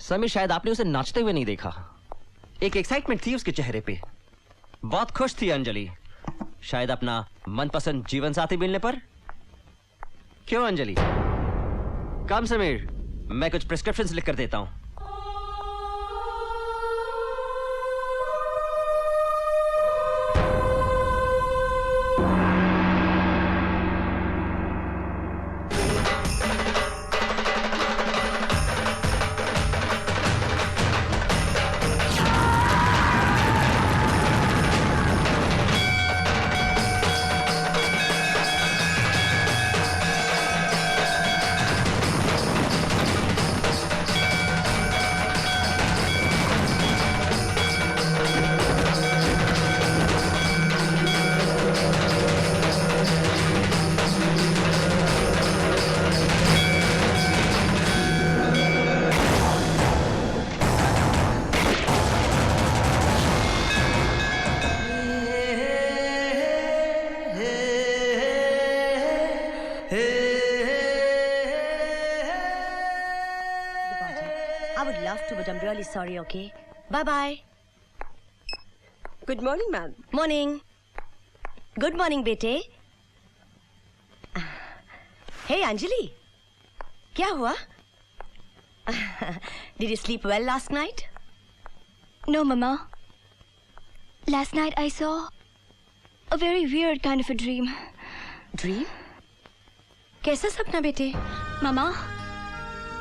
समीर, शायद आपने उसे नाचते हुए नहीं देखा। एक एक्साइटमेंट थी उसके चेहरे पे। बहुत खुश थी अंजलि, शायद अपना मनपसंद जीवन साथी मिलने पर। क्यों अंजलि? कम समीर, मैं कुछ प्रिस्क्रिप्शंस लिख कर देता हूं। Sorry, okay? Bye-bye. Good morning, ma'am. Morning. Good morning, bete. Hey, Anjali. क्या हुआ? Did you sleep well last night? No, Mama. Last night I saw a very weird kind of a dream. Dream? कैसा सपना बेटे? Mama,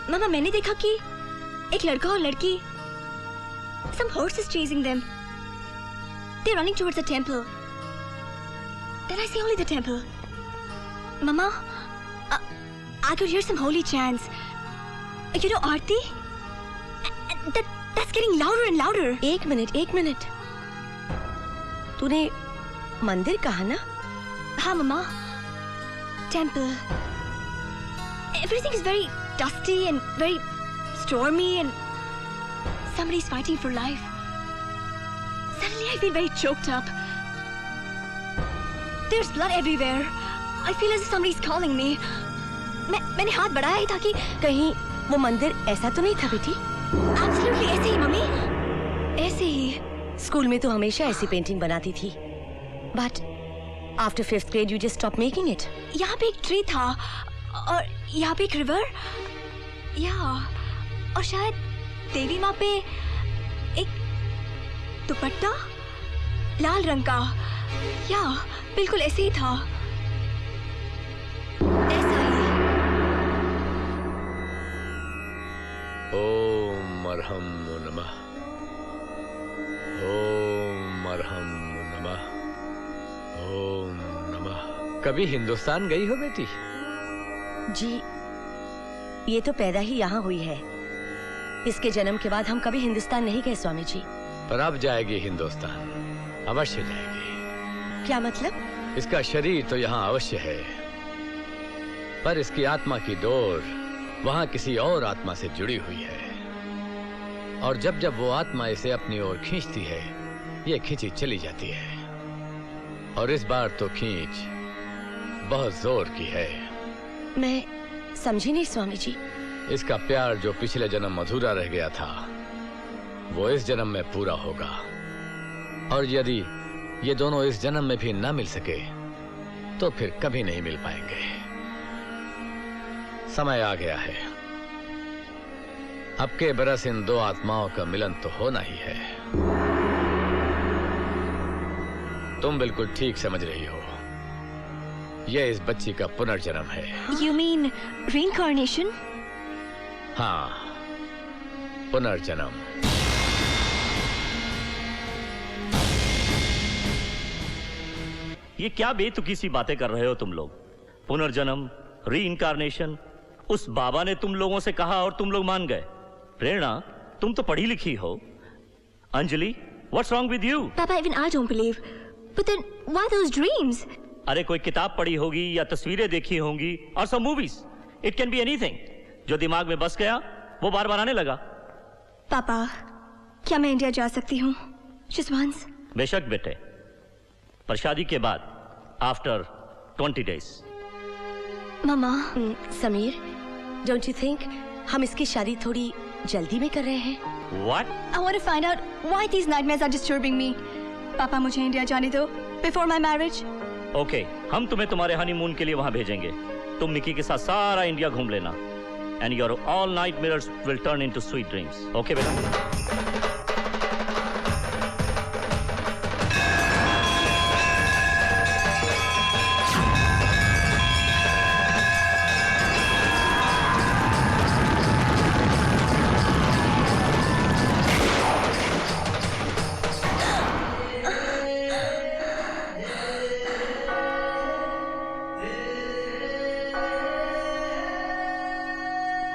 मैंने देखा कि एक लड़का और लड़की, some horses chasing them. They're running towards the temple. Then I see only the temple. Mama, I could hear some holy chants. You know, Aarti? That's getting louder and louder. एक minute. तूने मंदिर कहा ना? हाँ, Mama. Temple. Everything is very dusty and very stormy and somebody's fighting for life. Suddenly I feel very choked up. There's blood everywhere. I feel as if somebody's calling me. मैंने हाथ बढ़ाया ही था कि कहीं वो मंदिर ऐसा तो नहीं था बेटी? Absolutely ऐसे ही मम्मी, ऐसे ही। स्कूल में तो हमेशा ऐसी पेंटिंग बनाती थी। But after 5th grade you just stopped making it. यहाँ पे एक ट्री था और यहाँ पे एक रिवर, और शायद देवी माँ पे एक दुपट्टा लाल रंग का, बिल्कुल ऐसे ही था, ऐसा ही। ओम अर्हम नमः, ओम अर्हम नमः, ओम नमः। कभी हिंदुस्तान गई हो बेटी? जी, ये तो पैदा ही यहाँ हुई है। इसके जन्म के बाद हम कभी हिंदुस्तान नहीं गए स्वामी जी। पर अब जाएगी हिंदुस्तान, अवश्य जाएगी। क्या मतलब? इसका शरीर तो यहाँ अवश्य है, पर इसकी आत्मा की डोर वहाँ किसी और आत्मा से जुड़ी हुई है, और जब जब वो आत्मा इसे अपनी ओर खींचती है, ये खींची चली जाती है, और इस बार तो खींच बहुत जोर की है। मैं समझी नहीं स्वामी जी। इसका प्यार जो पिछले जन्म अधूरा रह गया था, वो इस जन्म में पूरा होगा, और यदि ये दोनों इस जन्म में भी ना मिल सके तो फिर कभी नहीं मिल पाएंगे। समय आ गया है, अब के बरस इन दो आत्माओं का मिलन तो होना ही है। तुम बिल्कुल ठीक समझ रही हो, यह इस बच्ची का पुनर्जन्म है। You mean reincarnation? हाँ, पुनर्जन्म। ये क्या बेतुकी सी बातें कर रहे हो तुम लोग? पुनर्जन्म, रीइंकारनेशन, उस बाबा ने तुम लोगों से कहा और तुम लोग मान गए। प्रेरणा, तुम तो पढ़ी लिखी हो। Anjali, what's wrong with you? Papa, even I don't believe. But then why those dreams? अरे कोई किताब पढ़ी होगी या तस्वीरें देखी होंगी, और some movies. It can be anything. जो दिमाग में बस गया वो बार बार आने लगा। पापा, क्या मैं इंडिया जा सकती हूँ? Just once. बेशक बेटे, पर शादी के बाद after 20 days. Mama, Sameer, don't you think हम इसकी शादी थोड़ी जल्दी में कर रहे हैं? What? I want to find out why these nightmares are disturbing me. पापा मुझे इंडिया जाने दो before my marriage. Okay, हम तुम्हें तुम्हारे हनीमून के लिए वहां भेजेंगे। तुम मिकी के साथ सारा इंडिया घूम लेना। And your all nightmares will turn into sweet dreams. Okay, बेटा?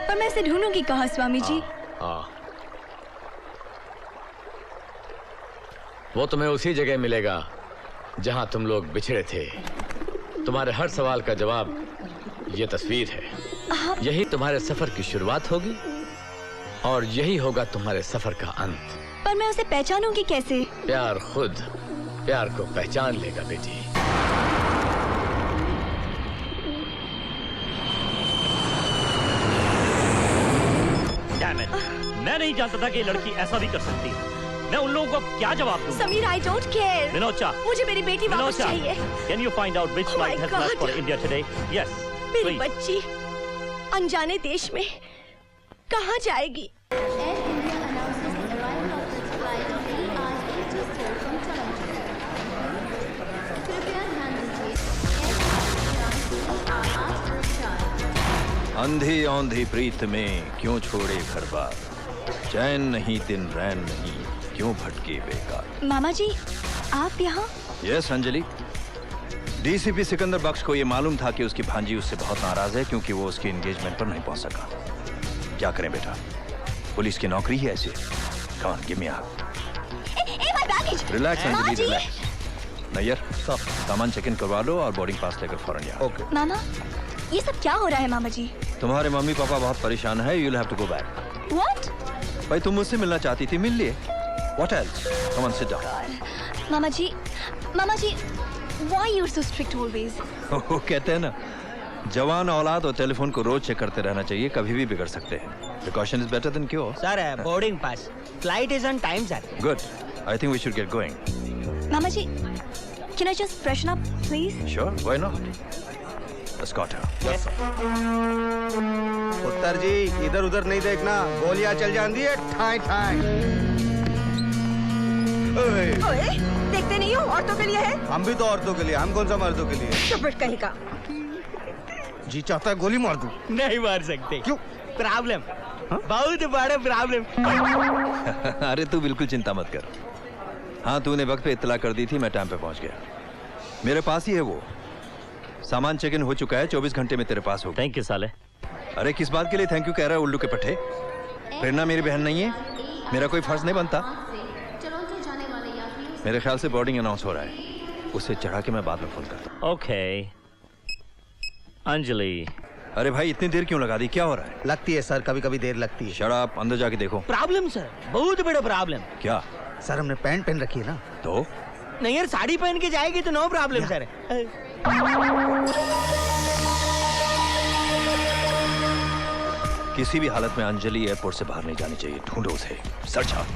पर मैं इसे ढूंढूंगी कहाँ स्वामी जी? वो तुम्हें उसी जगह मिलेगा जहां तुम लोग बिछड़े थे। तुम्हारे हर सवाल का जवाब ये तस्वीर है। यही तुम्हारे सफर की शुरुआत होगी और यही होगा तुम्हारे सफर का अंत। पर मैं उसे पहचानूंगी कैसे? प्यार खुद प्यार को पहचान लेगा बेटी। मैं नहीं जानता था कि ये लड़की ऐसा भी कर सकती है। मैं उन लोगों को अब क्या जवाब दूं? Sameer, I don't care. विनोचा, मुझे मेरी बेटी वापस चाहिए। Can you find out which Oh my flight has left God. for India today? Yes. मेरी please. बच्ची अनजाने देश में कहाँ जाएगी? अंधी औंधी प्रीत में क्यों छोड़े घर बार, चैन नहीं दिन रैन नहीं क्यों भटके बेकार। मामा जी, आप यहाँ? यस अंजलि, डीसीपी सिकंदर बख्श को यह मालूम था कि उसकी भांजी उससे बहुत नाराज है क्योंकि वो उसकी एंगेजमेंट पर नहीं पहुंच सका। क्या करें बेटा, पुलिस की नौकरी ही ऐसी। Come on, give me a hug. Relax Anjali, relax. Nayyar, सामान चेक इन करवा लो और बोर्डिंग पास लेकर फौरन यहाँ। ओके। मामा, ये सब क्या हो रहा है मामा जी? तुम्हारे मम्मी पापा बहुत परेशान है। You will have to go back. What? भाई तुम मुझसे मिलना चाहती थी, मिल लिए। What else? Come on, sit down. Mama ji, why you are so strict always? वो कहते हैं ना, जवान औलाद और टेलीफोन को रोज चेक करते रहना चाहिए, कभी भी बिगड़ सकते हैं। Precaution is better than cure. Sir, boarding pass, flight is on time sir. Good. I think we should get going. मामा जी, can I just freshen up, please? Sure, why not? Escort her. Yes, उत्तर जी, इधर उधर नहीं देखना, गोलियां चल जाती है ठाई ठाई। ओए, देखते नहीं हो, औरतों के लिए है। हम भी तो औरतों के लिए, हम कौन सा मर्दों के लिए? चुपट कहीं का। जी चाहता है गोली मार दूं। नहीं मार सकते। क्यों? प्रॉब्लम, बहुत बड़ा प्रॉब्लम। अरे तू बिल्कुल चिंता मत कर। हाँ, तूने वक्त पे इत्तला कर दी थी, मैं टाइम पे पहुंच गया। मेरे पास ही है वो सामान। चेक इन हो चुका है, 24 घंटे में तेरे पास होगा। थैंक यू साले। अरे किस बात के लिए थैंक यू कह रहा है उल्लू के पट्टे? प्रेरणा मेरी बहन नहीं है, मेरा कोई फर्ज नहीं बनता। मेरे ख्याल से बोर्डिंग अनाउंस हो रहा है, उसे चढ़ा के मैं बाद में फोन करता हूँ। ओके अंजलि। अरे भाई इतनी देर क्यों लगा दी, क्या हो रहा है? लगती है सर, कभी कभी देर लगती है। शराब, अंदर जाके देखो। प्रॉब्लम सर, बहुत बड़ा प्रॉब्लम। क्या? सर हमने पैंट पहन रखी है ना। तो नहीं यार, साड़ी पहन के जाएगी तो नो प्रॉब्लम सर। किसी भी हालत में अंजलि एयरपोर्ट से बाहर नहीं जानी चाहिए। ढूंढो उसे, सर्च आउट।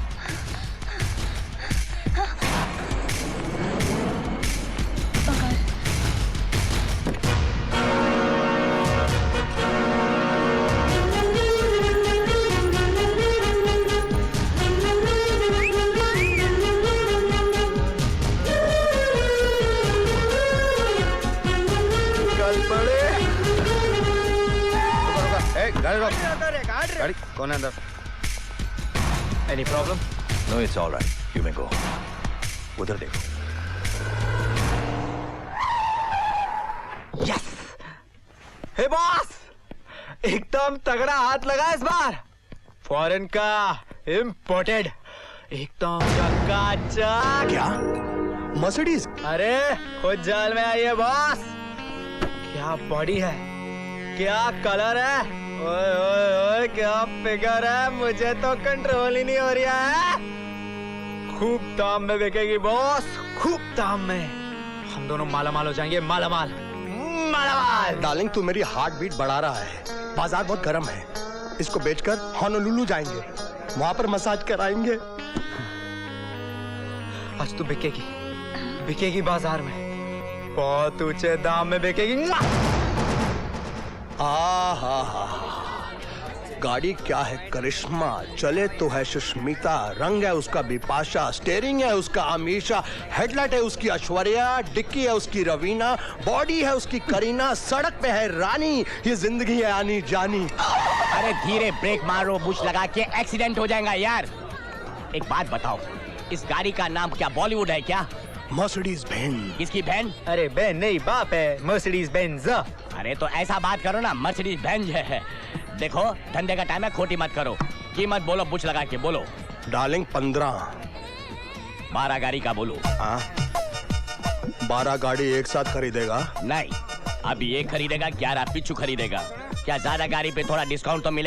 गाड़ी कौन है अंदर? Any problem? No, it's all right, you may go. उधर देखो। यस। हे बॉस, एकदम तगड़ा हाथ लगा इस बार। फॉरेन का इम्पोर्टेड, एकदम चकाचक। क्या? मर्सिडीज? अरे खुद जाल में आई है बॉस। क्या बॉडी है, क्या कलर है, ओए ओए ओए क्या फिगर है, मुझे तो कंट्रोल ही नहीं हो रहा है। खूब दाम में बिकेगी बॉस, खूब दाम में। हम दोनों मालामाल हो जाएंगे, मालामाल मालामाल। डार्लिंग, तू मेरी हार्ट बीट बढ़ा रहा है। बाजार बहुत गर्म है, इसको बेचकर होनोलुलु जाएंगे, वहां पर मसाज कराएंगे। आज तू बिकेगी, बिकेगी बाजार में, बहुत ऊंचे दाम में बिकेगी। गाड़ी क्या है करिश्मा, चले तो है सुष्मिता, रंग है उसका बिपाशा, स्टेयरिंग है उसका अमीषा, हेडलाइट है उसकी ऐश्वर्या, डिक्की है उसकी रवीना, बॉडी है उसकी करीना, सड़क पे है रानी, ये जिंदगी है आनी जानी। अरे धीरे ब्रेक मारो, बुश लगा के एक्सीडेंट हो जाएगा यार। एक बात बताओ, इस गाड़ी का नाम क्या बॉलीवुड है क्या? Mercedes Benz. किसकी बहन? अरे बहन नहीं, बाप है, मर्सिडीज बेंज। अरे तो ऐसा बात करो ना, मर्सिडीज बेंज है। देखो धंधे का टाइम है, खोटी मत करो, कीमत बोलो, बुश लगा के बोलो। डार्लिंग 15। 12 गाड़ी का बोलो। 12 गाड़ी एक साथ खरीदेगा? नहीं, अभी एक खरीदेगा, 11 पिछू खरीदेगा। क्या ज्यादा गाड़ी पे थोड़ा डिस्काउंट तो मिलेगा?